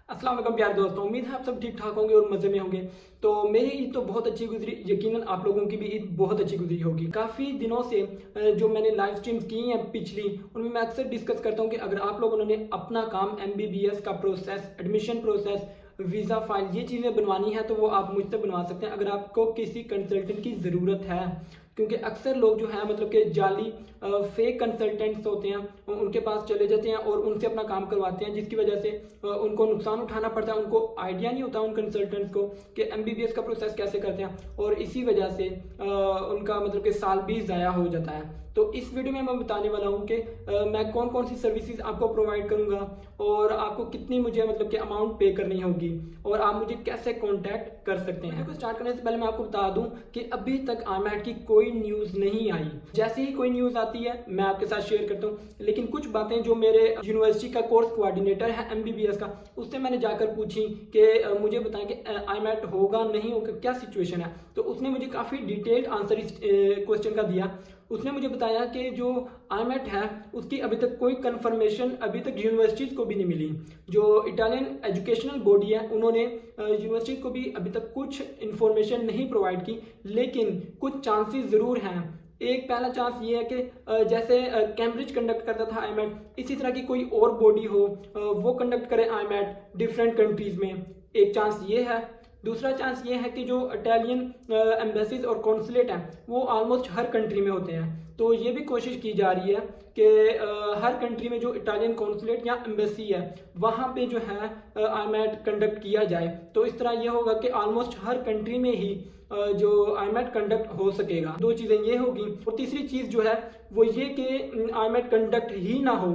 अस्सलाम वालेकुम प्यारे दोस्तों, उम्मीद है आप सब ठीक ठाक होंगे और मज़े में होंगे। तो मेरी ईद तो बहुत अच्छी गुजरी, यकीनन आप लोगों की भी ईद बहुत अच्छी गुजरी होगी। काफ़ी दिनों से जो मैंने लाइव स्ट्रीम्स की हैं पिछली, उनमें मैं अक्सर डिस्कस करता हूँ कि अगर आप लोगों ने अपना काम MBBS का process, admission process, visa file, ये चीज़ें बनवानी है तो वो आप मुझसे बनवा सकते हैं अगर आपको किसी कंसल्टेंट की ज़रूरत है। क्योंकि अक्सर लोग जो है मतलब कि जाली फेक कंसल्टेंट्स होते हैं, उनके पास चले जाते हैं और उनसे अपना काम करवाते हैं, जिसकी वजह से उनको नुकसान उठाना पड़ता है। उनको आइडिया नहीं होता उन कंसल्टेंट्स को कि MBBS का प्रोसेस कैसे करते हैं, और इसी वजह से उनका मतलब कि साल भी ज़ाया हो जाता है। तो इस वीडियो में मैं बताने वाला हूँ कि मैं कौन कौन सी सर्विसेज आपको प्रोवाइड करूँगा और आपको कितनी मुझे मतलब कि अमाउंट पे करनी होगी और आप मुझे कैसे कांटेक्ट कर सकते हैं। वीडियो को स्टार्ट करने से पहले मैं आपको बता दूं कि अभी तक IMAT की कोई न्यूज़ नहीं आई। जैसे ही कोई न्यूज़ आती है मैं आपके साथ शेयर करता हूँ, लेकिन कुछ बातें जो मेरे यूनिवर्सिटी का कोर्स कोऑर्डिनेटर है MBBS का, उससे मैंने जाकर पूछी कि मुझे बताएं कि IMAT होगा नहीं होगा, क्या सिचुएशन है। तो उसने मुझे काफ़ी डिटेल्ड आंसर इस क्वेश्चन का दिया। उसने मुझे बताया कि जो IMAT है उसकी अभी तक कोई कंफर्मेशन अभी तक यूनिवर्सिटीज़ को भी नहीं मिली। जो इटालियन एजुकेशनल बॉडी है उन्होंने यूनिवर्सिटीज़ को भी अभी तक कुछ इंफॉर्मेशन नहीं प्रोवाइड की, लेकिन कुछ चांसेस ज़रूर हैं। एक पहला चांस ये है कि जैसे कैम्ब्रिज कंडक्ट करता था IMAT, इसी तरह की कोई और बॉडी हो वो कंडक्ट करे IMAT डिफरेंट कंट्रीज़ में, एक चांस ये है। दूसरा चांस ये है कि जो इटालियन एम्बेसीज और कॉन्सुलेट हैं वो ऑलमोस्ट हर कंट्री में होते हैं, तो ये भी कोशिश की जा रही है कि हर कंट्री में जो इटालियन कॉन्सुलेट या एम्बेसी है वहाँ पे जो है IMAT कंडक्ट किया जाए। तो इस तरह ये होगा कि ऑलमोस्ट हर कंट्री में ही जो IMAT कंडक्ट हो सकेगा। दो चीज़ें ये होगी, और तीसरी चीज़ जो है वो ये कि IMAT कंडक्ट ही ना हो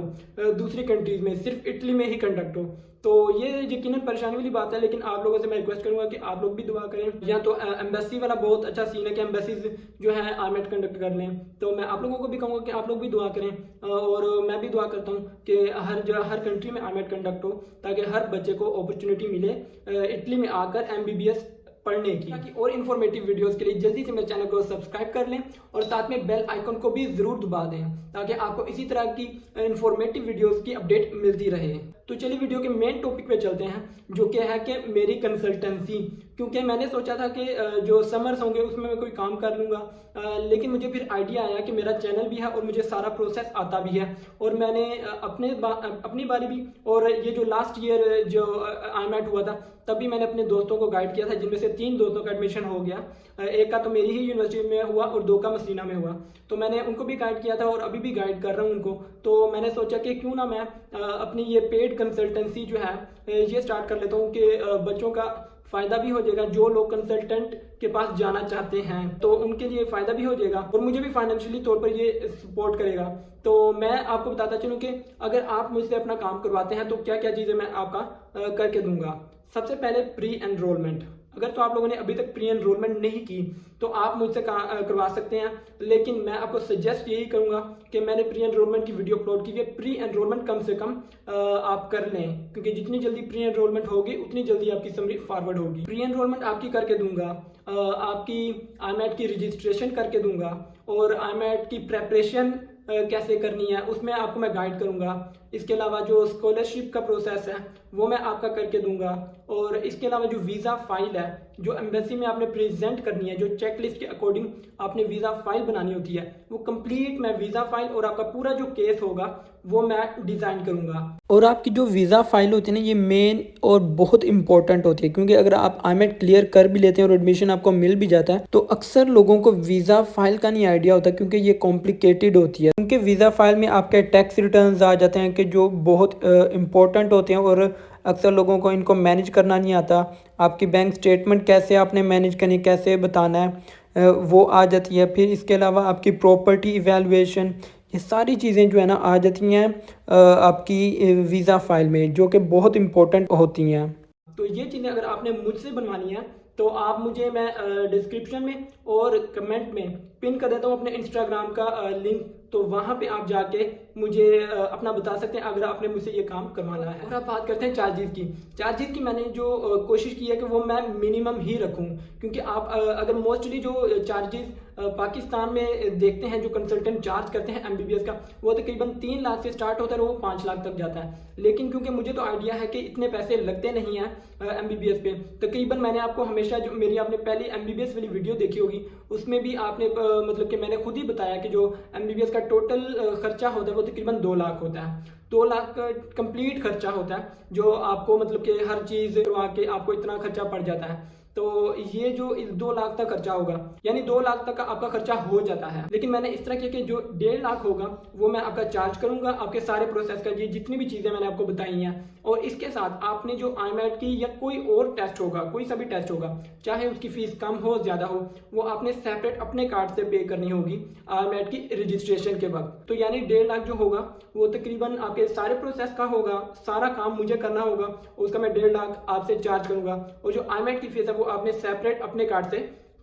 दूसरी कंट्रीज़ में, सिर्फ इटली में ही कंडक्ट हो। तो ये यकीनन परेशानी वाली बात है, लेकिन आप लोगों से मैं रिक्वेस्ट करूंगा कि आप लोग भी दुआ करें। या तो एम्बेसी वाला बहुत अच्छा सीन है कि एम्बेसीज जो है IMAT कंडक्ट कर लें, तो मैं आप लोगों को भी कहूँगा कि आप लोग भी दुआ करें और मैं भी दुआ करता हूँ कि हर कंट्री में IMAT कंडक्ट हो, ताकि हर बच्चे को अपॉर्चुनिटी मिले इटली में आकर MBBS पढ़ने की। ताकि और इन्फॉर्मेटिव वीडियोस के लिए जल्दी से मेरे चैनल को सब्सक्राइब कर लें और साथ में बेल आइकन को भी जरूर दबा दें, ताकि आपको इसी तरह की इन्फॉर्मेटिव वीडियोस की अपडेट मिलती रहे। तो चलिए वीडियो के मेन टॉपिक पे चलते हैं, जो कि है कि मेरी कंसल्टेंसी। क्योंकि मैंने सोचा था कि जो समर्स होंगे उसमें मैं कोई काम कर लूँगा, लेकिन मुझे फिर आइडिया आया कि मेरा चैनल भी है और मुझे सारा प्रोसेस आता भी है, और मैंने अपनी बारी भी, और ये जो लास्ट ईयर जो IMAT हुआ था तभी मैंने अपने दोस्तों को गाइड किया था, जिनमें से 3 दोस्तों का एडमिशन हो गया। एक का तो मेरी ही यूनिवर्सिटी में हुआ और 2 का मसीना में हुआ, तो मैंने उनको भी गाइड किया था और अभी भी गाइड कर रहा हूँ उनको। तो मैंने सोचा कि क्यों ना मैं अपनी ये पेड कंसल्टेंसी जो है ये स्टार्ट कर लेता हूँ कि बच्चों का फ़ायदा भी हो जाएगा। जो लोग कंसल्टेंट के पास जाना चाहते हैं तो उनके लिए फ़ायदा भी हो जाएगा और मुझे भी फाइनेंशियली तौर पर ये सपोर्ट करेगा। तो मैं आपको बताता चलूँ कि अगर आप मुझसे अपना काम करवाते हैं तो क्या क्या चीज़ें मैं आपका करके दूंगा। सबसे पहले प्री एनरोलमेंट। अगर तो आप लोगों ने अभी तक प्री एनरोलमेंट नहीं की तो आप मुझसे करवा सकते हैं, लेकिन मैं आपको सजेस्ट यही करूंगा कि मैंने प्री एनरोलमेंट की वीडियो अपलोड की है। प्री एनरोलमेंट कम से कम आप कर लें, क्योंकि जितनी जल्दी प्री एनरोलमेंट होगी उतनी जल्दी आपकी समरी फॉरवर्ड होगी। प्री एनरोलमेंट आपकी करके दूंगा, आपकी IMAT की रजिस्ट्रेशन करके दूंगा, और IMAT की प्रेपरेशन कैसे करनी है उसमें आपको मैं गाइड करूंगा। इसके अलावा जो स्कॉलरशिप का प्रोसेस है वो मैं आपका करके दूंगा, और इसके अलावा जो वीज़ा फाइल है जो एम्बेसी में आपने प्रेजेंट करनी है, जो चेकलिस्ट के अकॉर्डिंग आपने वीज़ा फाइल बनानी होती है, वो कंप्लीट मैं वीज़ा फाइल और आपका पूरा जो केस होगा वो मैं डिज़ाइन करूंगा। और आपकी जो वीज़ा फाइल होती है ना, ये मेन और बहुत इंपॉर्टेंट होती है, क्योंकि अगर आप IMAT क्लियर कर भी लेते हैं और एडमिशन आपको मिल भी जाता है तो अक्सर लोगों को वीज़ा फाइल का नहीं आइडिया होता, क्योंकि ये कॉम्प्लिकेटेड होती है। क्योंकि वीज़ा फाइल में आपके टैक्स रिटर्न्स आ जाते हैं कि जो बहुत इंपॉर्टेंट होते हैं, और अक्सर लोगों को इनको मैनेज करना नहीं आता। आपकी बैंक स्टेटमेंट कैसे आपने मैनेज करनी, कैसे बताना है, वो आ जाती है। फिर इसके अलावा आपकी प्रॉपर्टी इवैल्यूएशन, ये सारी चीज़ें जो है ना आ जाती हैं आपकी वीज़ा फाइल में, जो कि बहुत इंपॉर्टेंट होती हैं। तो ये चीज़ें अगर आपने मुझसे बनवानी है तो आप मुझे, मैं डिस्क्रिप्शन में और कमेंट में पिन कर देता हूँ अपने इंस्टाग्राम का लिंक, तो वहाँ पे आप जाके मुझे अपना बता सकते हैं अगर आपने मुझसे ये काम करवाना है। और अब बात करते हैं चार्जेस की। चार्जेस की मैंने जो कोशिश की है कि वो मैं मिनिमम ही रखूँ, क्योंकि आप अगर मोस्टली जो चार्जेस पाकिस्तान में देखते हैं जो कंसल्टेंट चार्ज करते हैं MBBS का, वो तकरीबन 3 लाख से स्टार्ट होता है और वो 5 लाख तक जाता है। लेकिन क्योंकि मुझे तो आइडिया है कि इतने पैसे लगते नहीं हैं MBBS पे, तकरीबन मैंने आपको हमेशा जो मेरी आपने पहली MBBS वाली वीडियो देखी होगी उसमें भी आपने मतलब कि मैंने खुद ही बताया कि जो MBBS का टोटल खर्चा होता है वो तकरीबन 2 लाख होता है। 2 लाख कंप्लीट खर्चा होता है जो आपको मतलब कि हर चीज़ करवा के आपको इतना खर्चा पड़ जाता है। तो ये जो इस 2 लाख तक खर्चा होगा, यानी 2 लाख तक का आपका खर्चा हो जाता है। लेकिन मैंने इस तरह किया कि जो 1.5 लाख होगा वो मैं आपका चार्ज करूंगा आपके सारे प्रोसेस का, ये जितनी भी चीज़ें मैंने आपको बताई हैं। और इसके साथ आपने जो IMAT की या कोई और टेस्ट होगा, कोई सा भी टेस्ट होगा, चाहे उसकी फीस कम हो ज़्यादा हो, वो आपने सेपरेट अपने कार्ड से पे करनी होगी IMAT की रजिस्ट्रेशन के वक्त। तो यानी 1.5 लाख जो होगा वो तकरीबन आपके सारे प्रोसेस का होगा, सारा काम मुझे करना होगा, उसका मैं 1.5 लाख आपसे चार्ज करूंगा। और जो IMAT की फीस है वो आपने सेपरेट अपने कार्ड से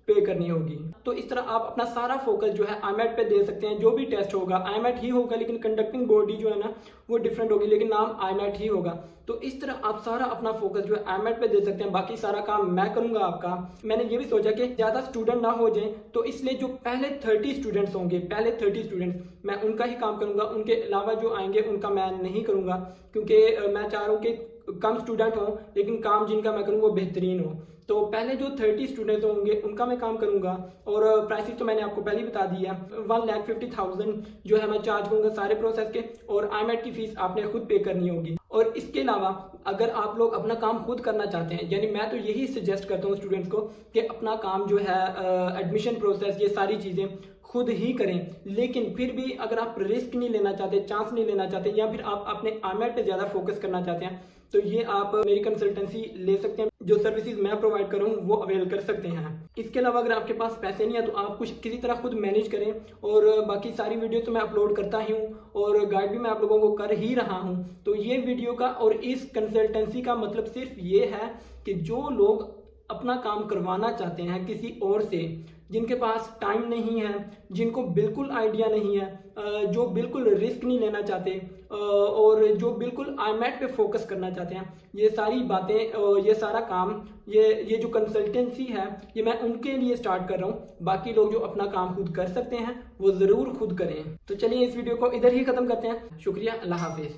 पे करनी होगी। तो इस तरह आप अपना सारा फोकस जो है IMAT पे दे सकते हैं। जो भी टेस्ट होगा IMAT ही होगा, लेकिन कंडक्टिंग बॉडी जो है ना वो डिफरेंट होगी, लेकिन नाम IMAT ही होगा। तो इस तरह आप सारा अपना फोकस जो है IMAT पे दे सकते हैं, बाकी सारा काम मैं करूंगा आपका। मैंने ये भी सोचा कि ज्यादा स्टूडेंट ना हो जाए, तो इसलिए जो पहले 30 स्टूडेंट्स होंगे, पहले 30 स्टूडेंट्स मैं उनका ही काम करूंगा, उनके अलावा जो आएंगे उनका मैं नहीं करूंगा, क्योंकि मैं चाह रहा हूँ कि कम स्टूडेंट हो लेकिन काम जिनका मैं करूँगा वो बेहतरीन हो। तो पहले जो 30 स्टूडेंट्स होंगे उनका मैं काम करूंगा। और प्राइसेस तो मैंने आपको पहले ही बता दी है, 1,50,000 जो है मैं चार्ज करूंगा सारे प्रोसेस के, और IMAT की फीस आपने खुद पे करनी होगी। और इसके अलावा अगर आप लोग अपना काम खुद करना चाहते हैं, यानी मैं तो यही सजेस्ट करता हूँ स्टूडेंट्स को कि अपना काम जो है एडमिशन प्रोसेस ये सारी चीज़ें खुद ही करें। लेकिन फिर भी अगर आप रिस्क नहीं लेना चाहते, चांस नहीं लेना चाहते, या फिर आप अपने IMAT पे ज़्यादा फोकस करना चाहते हैं, तो ये आप मेरी कंसल्टेंसी ले सकते हैं। जो सर्विसेज मैं प्रोवाइड कर रहा हूँ वो अवेल कर सकते हैं। इसके अलावा अगर आपके पास पैसे नहीं है तो आप कुछ किसी तरह खुद मैनेज करें। और बाकी सारी वीडियो तो मैं अपलोड करता ही हूँ और गाइड भी मैं आप लोगों को कर ही रहा हूँ। तो ये वीडियो का और इस कंसल्टेंसी का मतलब सिर्फ ये है कि जो लोग अपना काम करवाना चाहते हैं किसी और से, जिनके पास टाइम नहीं है, जिनको बिल्कुल आइडिया नहीं है, जो बिल्कुल रिस्क नहीं लेना चाहते, और जो बिल्कुल IMAT पे फोकस करना चाहते हैं, ये सारी बातें, ये सारा काम, ये जो कंसल्टेंसी है ये मैं उनके लिए स्टार्ट कर रहा हूँ। बाकी लोग जो अपना काम खुद कर सकते हैं वो ज़रूर खुद करें। तो चलिए इस वीडियो को इधर ही ख़त्म करते हैं। शुक्रिया, अल्लाह हाफिज़।